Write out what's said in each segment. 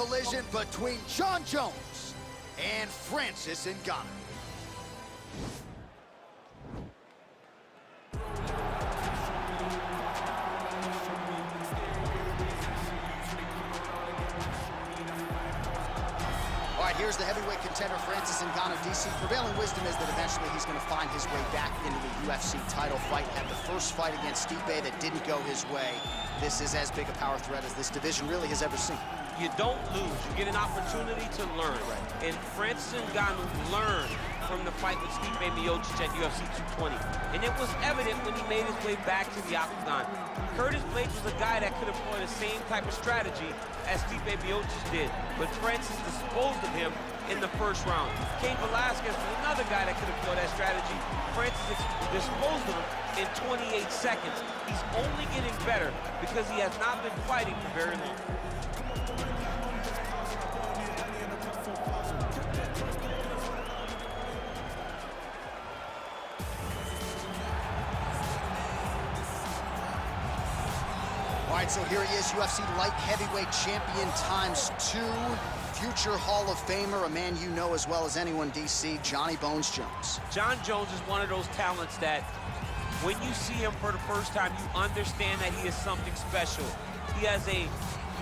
collision between Jon Jones and Francis Ngannou. All right, here's the heavyweight contender, Francis Ngannou, DC. Prevailing wisdom is that eventually he's going to find his way back into the UFC title fight. Had the first fight against Stipe that didn't go his way. This is as big a power threat as this division really has ever seen. You don't lose. You get an opportunity to learn. Right. And Francis Ngannou learned from the fight with Stipe Miocic at UFC 220. And it was evident when he made his way back to the octagon. Curtis Blades was a guy that could employ the same type of strategy as Stipe Miocic did, but Francis disposed of him in the first round. Cain Velasquez was another guy that could employ that strategy. Francis disposed of him in 28 seconds. He's only getting better because he has not been fighting for very long. All right, so here he is, UFC light heavyweight champion ×2, future Hall of Famer, a man you know as well as anyone, DC, Johnny Bones Jones. Jon Jones is one of those talents that when you see him for the first time, you understand that he is something special. He has a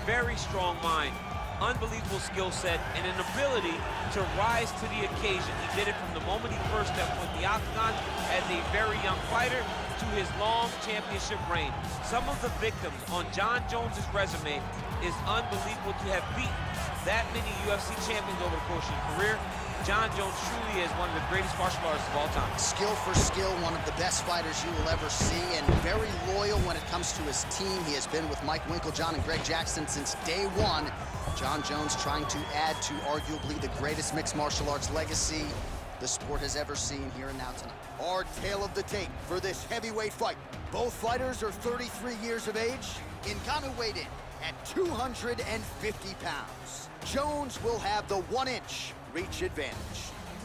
very strong mind, unbelievable skill set, and an ability to rise to the occasion. He did it from the moment he first stepped on the octagon as a very young fighter to his long championship reign. Some of the victims on Jon Jones's resume is unbelievable to have beaten that many UFC champions over the course of his career. Jon Jones truly is one of the greatest martial artists of all time. Skill for skill, one of the best fighters you will ever see, and very loyal when it comes to his team. He has been with Mike Winkeljohn and Greg Jackson since day one. Jon Jones trying to add to arguably the greatest mixed martial arts legacy the sport has ever seen here and now tonight. Our tale of the tape for this heavyweight fight. Both fighters are 33 years of age. Ngannou weighed in at 250 pounds. Jones will have the 1-inch reach advantage.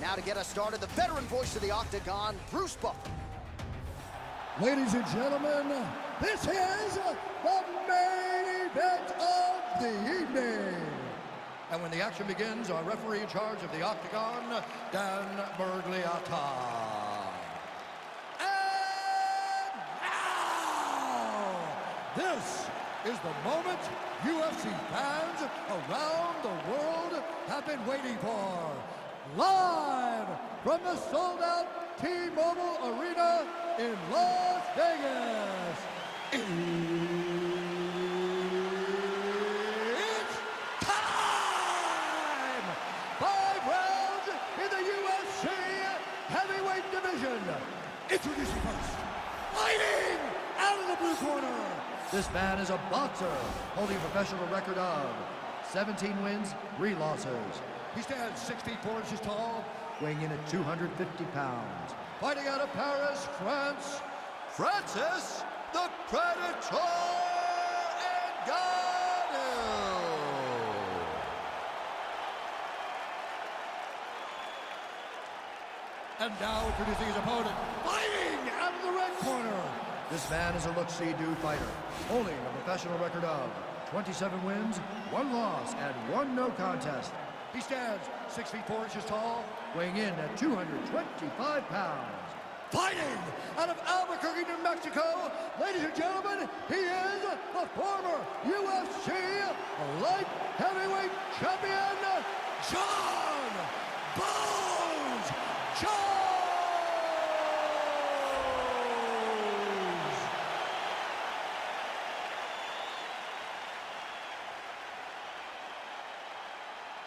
Now to get us started, the veteran voice of the octagon, Bruce Buffer. Ladies and gentlemen, this is the main event of the evening. And when the action begins, our referee in charge of the octagon, Dan Bergliata. And now, this is the moment UFC fans around the world have been waiting for. Live from the sold-out T-Mobile Arena in Las Vegas. It's time! 5 rounds in the UFC heavyweight division. Introducing first, fighting out of the blue corner. This man is a boxer holding a professional record of 17 wins, 3 losses. He stands 6 feet 4 inches tall, weighing in at 250 pounds. Fighting out of Paris, France, Francis the Predator Ngannou. And now introducing his opponent, fighting out of the red corner. This man is a look-see-do fighter, holding a professional record of 27 wins, 1 loss, and 1 no contest. He stands 6 feet 4 inches tall, weighing in at 225 pounds. Fighting out of Albuquerque, New Mexico, ladies and gentlemen, he is the former UFC light heavyweight champion, Jon Bones Jones.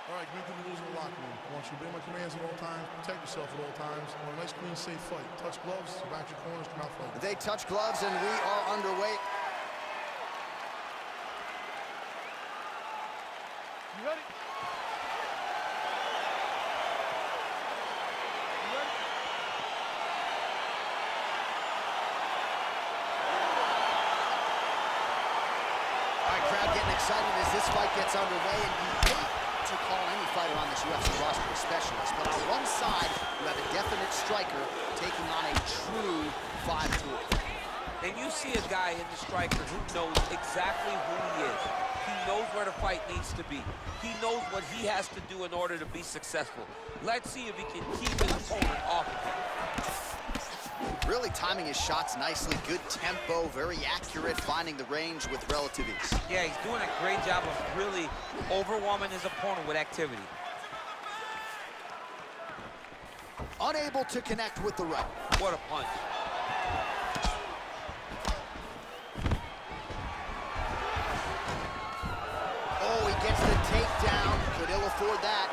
All right, greet the rules in the locker room. I want you to obey my commands at all times, protect yourself at all times. I want a nice, clean, safe fight. Touch gloves, back your corners, come out fighting. They touch gloves and we are underway. You ready? All right, crowd getting excited as this fight gets underway, and you hate to call any fighter on this UFC roster a specialist, but on one side, you have a definite striker taking on a true 5-tool. And you see a guy in the striker who knows exactly who he is. He knows where the fight needs to be. He knows what he has to do in order to be successful. Let's see if he can keep his opponent off of him. Really timing his shots nicely. Good tempo, very accurate, finding the range with relative ease. Yeah, he's doing a great job of really overwhelming his opponent with activity. Unable to connect with the right. What a punch. Oh, he gets the takedown. Could ill afford that.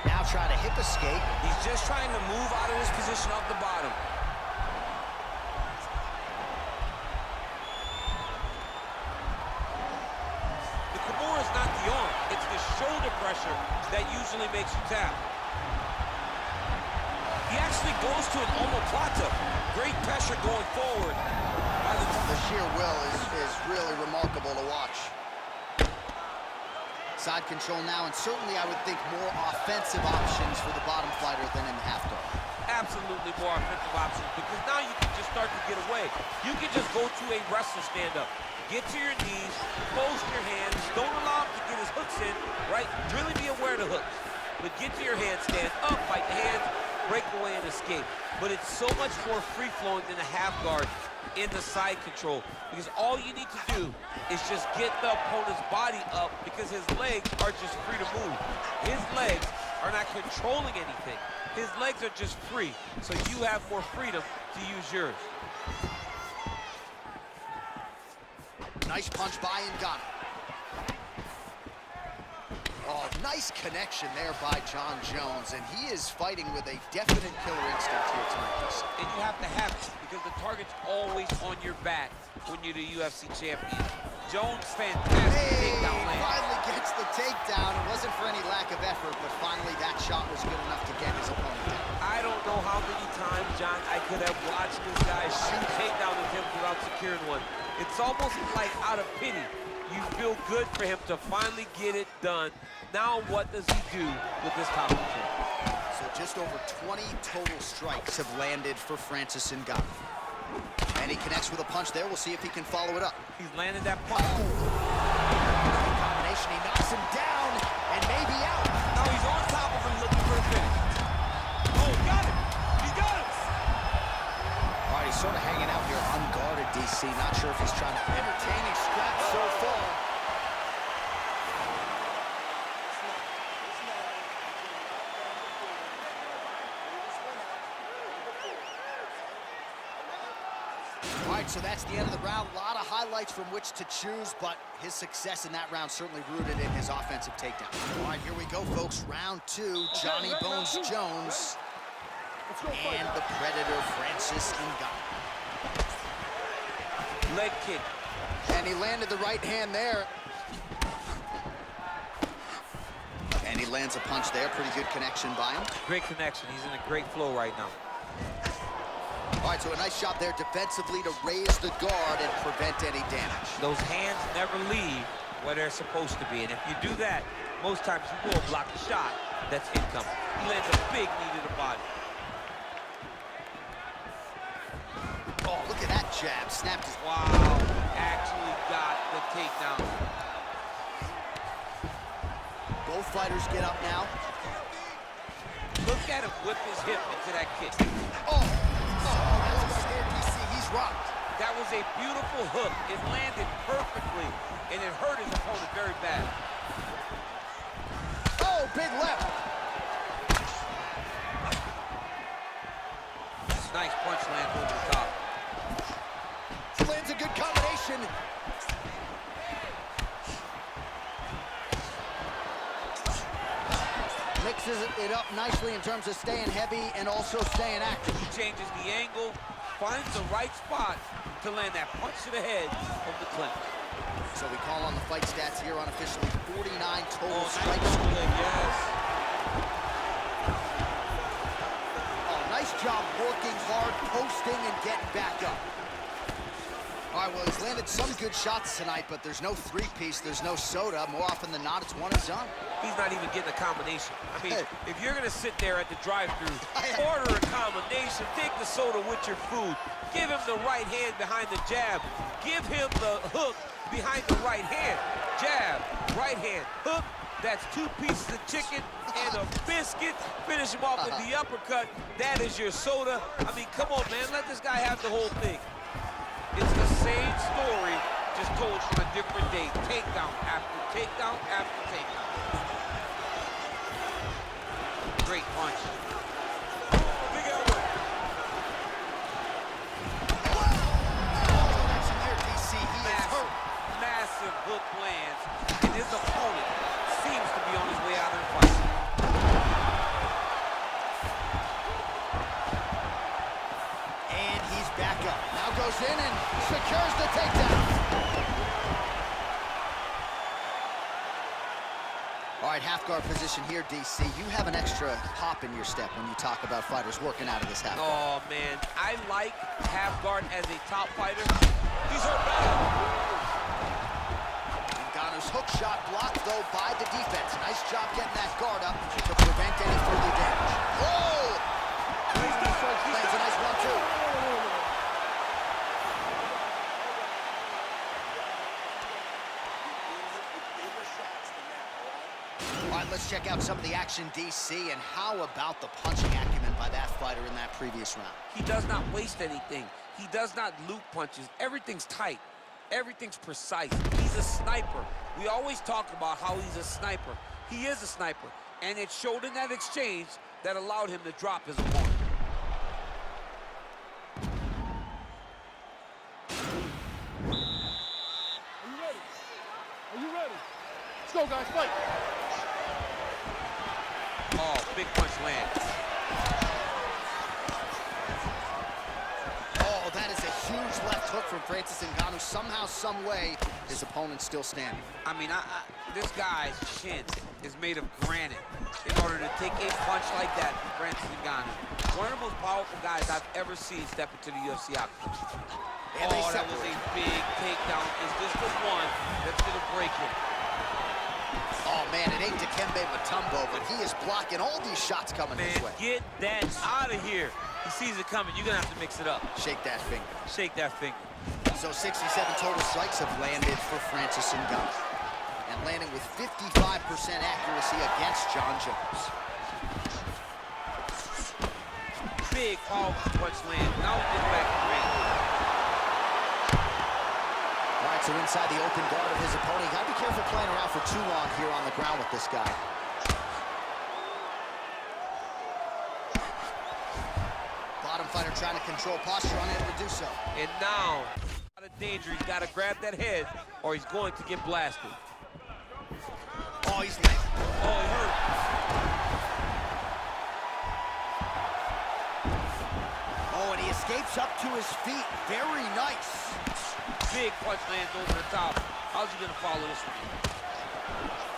Now trying to hip escape. He's just trying to move out of this position off the bottom. The Kimura is not the arm. It's the shoulder pressure that usually makes you tap. He actually goes to an omoplata. Great pressure going forward. The sheer will is really remarkable to watch. Side control now, and certainly I would think more offensive options for the bottom fighter than in the half guard. Absolutely more offensive options, because now you can just start to get away. You can just go to a wrestler stand-up. Get to your knees, post your hands, don't allow him to get his hooks in, right? Really be aware of the hooks. But get to your handstand, up, fight the hands, break away and escape. But it's so much more free-flowing than a half guard in the side control, because all you need to do is just get the opponent's body up, because his legs are just free to move. His legs are not controlling anything. His legs are just free, so you have more freedom to use yours. Nice punch by Ngannou. Oh, nice connection there by Jon Jones, and he is fighting with a definite killer instinct here tonight. And you have to have it, because the target's always on your back when you're the UFC champion. Jones, fantastic takedown land. Finally gets the takedown. It wasn't for any lack of effort, but finally that shot was good enough to get his opponent down. I don't know how many times, John, I could have watched this guy shoot takedown attempt without securing one. It's almost like out of pity. You feel good for him to finally get it done. Now what does he do with this top control? So just over 20 total strikes have landed for Francis Ngannou. And he connects with a punch there. We'll see if he can follow it up. He's landed that punch. Combination, he knocks him down and maybe out. Now he's on top of him looking for a finish. Oh, got him. He's got him. All right, he's sort of hanging out here unguarded, DC. Not sure if he's trying to entertaining scratch so far. All right, so that's the end of the round. A lot of highlights from which to choose, but his success in that round certainly rooted in his offensive takedown. All right, here we go, folks. Round two, Johnny Bones Jones and the Predator, Francis Ngannou. Leg kick. And he landed the right hand there. And he lands a punch there. Pretty good connection by him. Great connection. He's in a great flow right now. All right, so a nice job there defensively to raise the guard and prevent any damage. Those hands never leave where they're supposed to be. And if you do that, most times you will block a shot that's incoming. He lands a big knee to the body. Oh, look at that jab. Snapped his... Wow, actually got the takedown. Both fighters get up now. Look at him whip his hip into that kick. Oh, that's a scared DC. He's rocked. That was a beautiful hook. It landed perfectly, and it hurt his opponent very bad. Oh, big left. Nice punch land over the top. Lands a good combination. Mixes it up nicely in terms of staying heavy and also staying active. He changes the angle, finds the right spot to land that punch to the head of the clinch. So we call on the fight stats here unofficially. 49 total strikes. Yes. Oh, nice job working hard, posting, and getting back up. All right, well, he's landed some good shots tonight, but there's no three-piece, there's no soda. More often than not, it's one and done. He's not even getting a combination. I mean, if you're gonna sit there at the drive-thru, order a combination, take the soda with your food, give him the right hand behind the jab, give him the hook behind the right hand. Jab, right hand, hook. That's 2 pieces of chicken and a biscuit. Finish him off with the uppercut. That is your soda. I mean, come on, man. Let this guy have the whole thing. It's the same story, just told from a different day. Takedown after takedown after takedown. Great punch. Big elbow. Massive hook lands, and his opponent seems to be on his way out of the fight. And he's back up. Now goes in and secures the takedown. All right, half guard position here, DC. You have an extra hop in your step when you talk about fighters working out of this half guard. Oh, man. I like half guard as a top fighter. He's hurt bad. Ngannou's hook shot blocked, though, by the defense. Nice job getting that guard up to prevent any further damage. Oh! Lands a nice 1-2. All right, let's check out some of the action, DC, and how about the punching acumen by that fighter in that previous round? He does not waste anything. He does not loop punches. Everything's tight. Everything's precise. He's a sniper. We always talk about how he's a sniper. He is a sniper, and it showed in that exchange that allowed him to drop his opponent. Are you ready? Are you ready? Let's go, guys, fight. Oh, big punch lands. Oh, that is a huge left hook from Francis Ngannou. Somehow, some way, his opponent's still standing. I mean, this guy's chin is made of granite in order to take a punch like that from Francis Ngannou. One of the most powerful guys I've ever seen step into the UFC octagon. And oh, that was a big takedown. Is this the one that's going to break him? Oh, man, it ain't Dikembe Mutombo, but he is blocking all these shots coming his way. Get that out of here. He sees it coming. You're going to have to mix it up. Shake that finger. Shake that finger. So 67 total strikes have landed for Francis Ngannou. And landing with 55% accuracy against Jon Jones. Big powerful punch land. Now we get back to the ring. All right, so inside the open guard of his opponent. You gotta be careful playing around for too long here on the ground with this guy. Bottom fighter trying to control posture, unable to do so. And now, out of danger. He's got to grab that head, or he's going to get blasted. Oh, he's late. Oh, he hurt. Oh, and he escapes up to his feet. Very nice. Big punch lands over the top. How's he gonna follow this one?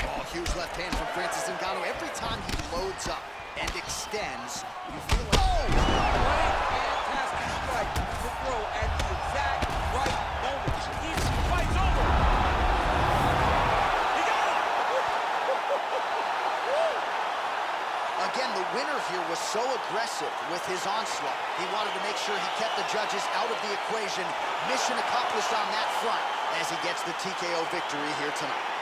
Oh, huge left hand from Francis Ngannou. Every time he loads up and extends, you feel like... Oh! What a fantastic strike to throw at the exact right moment. He fights over. He got it! Again, the winner here was so aggressive with his onslaught. He wanted to make sure he kept the judges out of the equation. Mission accomplished on that front as he gets the TKO victory here tonight.